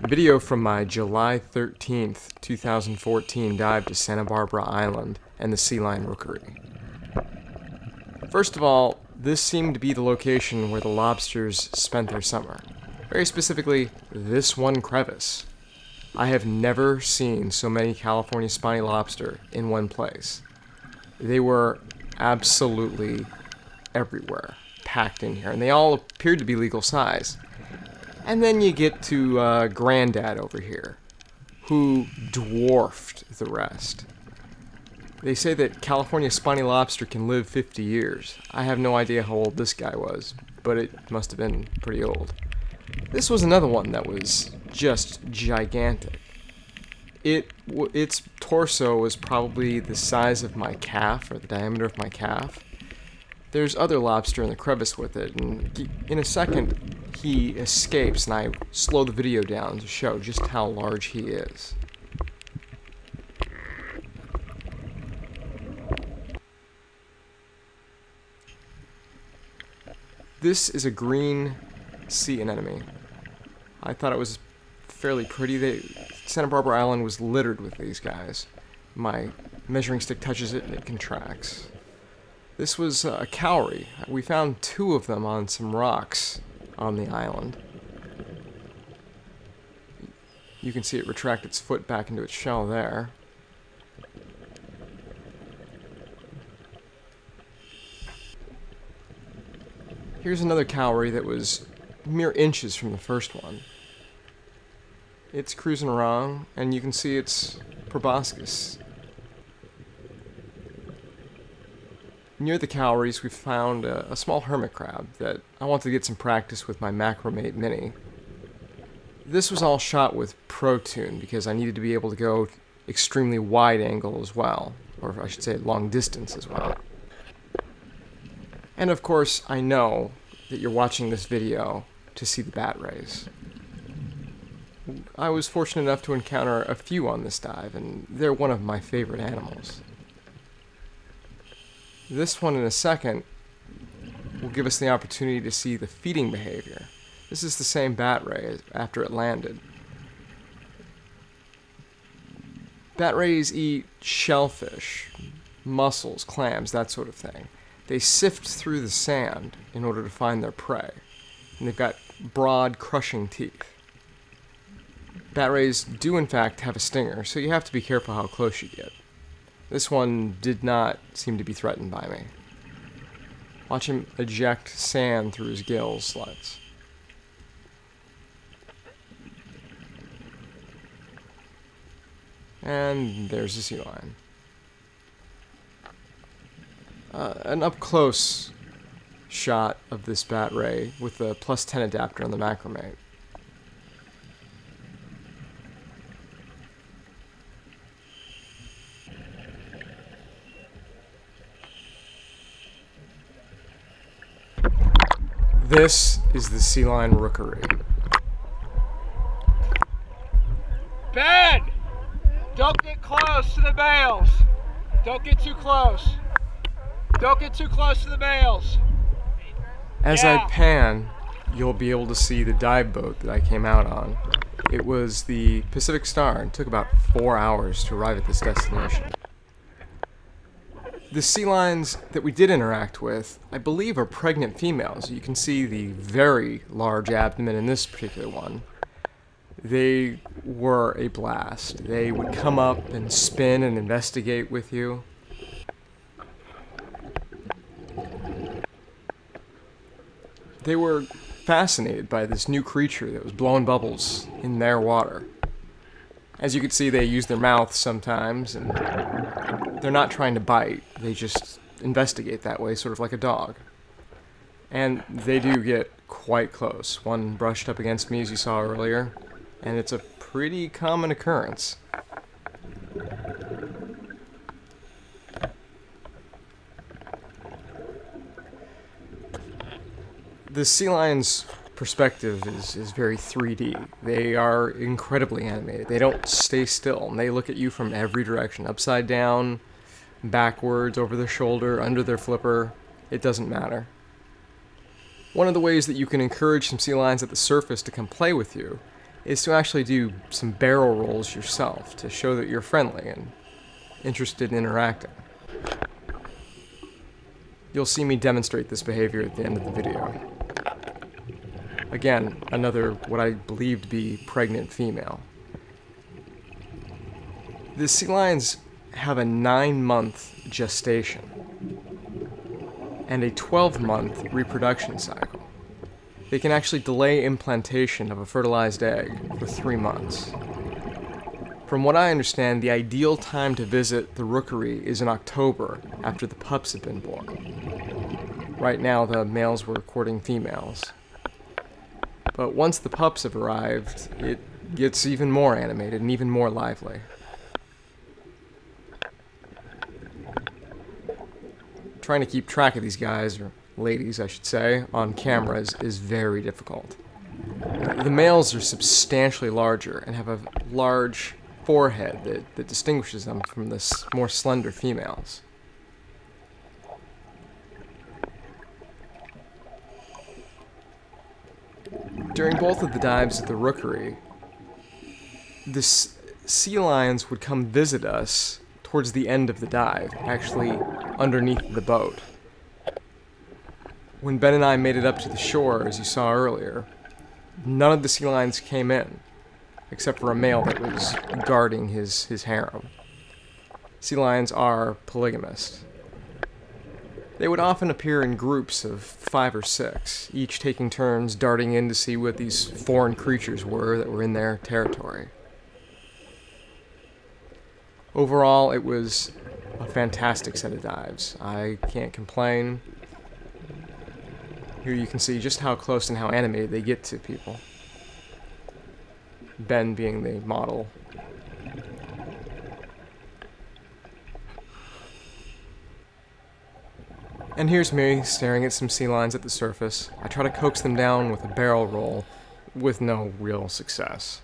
Video from my July 13th, 2014 dive to Santa Barbara Island and the sea lion rookery. First of all, this seemed to be the location where the lobsters spent their summer. Very specifically, this one crevice. I have never seen so many California spiny lobster in one place. They were absolutely everywhere, packed in here, and they all appeared to be legal size. And then you get to Granddad over here, who dwarfed the rest. They say that California spiny lobster can live 50 years. I have no idea how old this guy was, but it must have been pretty old. This was another one that was just gigantic. Its torso was probably the size of my calf, or the diameter of my calf. There's other lobster in the crevice with it, and in a second he escapes, and I slow the video down to show just how large he is. This is a green sea anemone. I thought it was fairly pretty. Santa Barbara Island was littered with these guys. My measuring stick touches it and it contracts. This was a cowrie. We found two of them on some rocks on the island. You can see it retract its foot back into its shell there. Here's another cowrie that was mere inches from the first one. It's cruising around, and you can see its proboscis. Near the cowries, we found a small hermit crab that I wanted to get some practice with my Macromate Mini. This was all shot with Pro Tune because I needed to be able to go extremely wide angle as well, or I should say long distance as well. And of course, I know that you're watching this video to see the bat rays. I was fortunate enough to encounter a few on this dive, and they're one of my favorite animals. This one in a second will give us the opportunity to see the feeding behavior. This is the same bat ray after it landed. Bat rays eat shellfish, mussels, clams, that sort of thing. They sift through the sand in order to find their prey, and they've got broad, crushing teeth. Bat rays do in fact have a stinger, so you have to be careful how close you get. This one did not seem to be threatened by me. Watch him eject sand through his gill slits. And there's the sea lion. An up-close shot of this bat ray with the +10 adapter on the Macromate. This is the sea lion rookery. Ben! Don't get close to the males! Don't get too close! Don't get too close to the males! As I pan, you'll be able to see the dive boat that I came out on. It was the Pacific Star and took about 4 hours to arrive at this destination. The sea lions that we did interact with, I believe, are pregnant females. You can see the very large abdomen in this particular one. They were a blast. They would come up and spin and investigate with you. They were fascinated by this new creature that was blowing bubbles in their water. As you can see, they use their mouths sometimes, and they're not trying to bite. They just investigate that way, sort of like a dog. And they do get quite close. One brushed up against me, as you saw earlier, and it's a pretty common occurrence. The sea lion's perspective is very 3D. They are incredibly animated. They don't stay still, and they look at you from every direction, upside down, backwards, over their shoulder, under their flipper. It doesn't matter. One of the ways that you can encourage some sea lions at the surface to come play with you is to actually do some barrel rolls yourself to show that you're friendly and interested in interacting. You'll see me demonstrate this behavior at the end of the video. Again, another what I believe to be pregnant female. The sea lions have a 9-month gestation and a 12-month reproduction cycle. They can actually delay implantation of a fertilized egg for 3 months. From what I understand, the ideal time to visit the rookery is in October, after the pups have been born. Right now, the males were courting females. But once the pups have arrived, it gets even more animated and even more lively. Trying to keep track of these guys, or ladies I should say, on cameras is very difficult. The males are substantially larger and have a large forehead that distinguishes them from the more slender females. During both of the dives at the rookery, the sea lions would come visit us towards the end of the dive, actually underneath the boat. When Ben and I made it up to the shore, as you saw earlier, none of the sea lions came in, except for a male that was guarding his harem. Sea lions are polygamous. They would often appear in groups of 5 or 6, each taking turns darting in to see what these foreign creatures were that were in their territory. Overall, it was a fantastic set of dives. I can't complain. Here you can see just how close and how animated they get to people. Ben being the model. And here's me staring at some sea lions at the surface. I try to coax them down with a barrel roll, with no real success.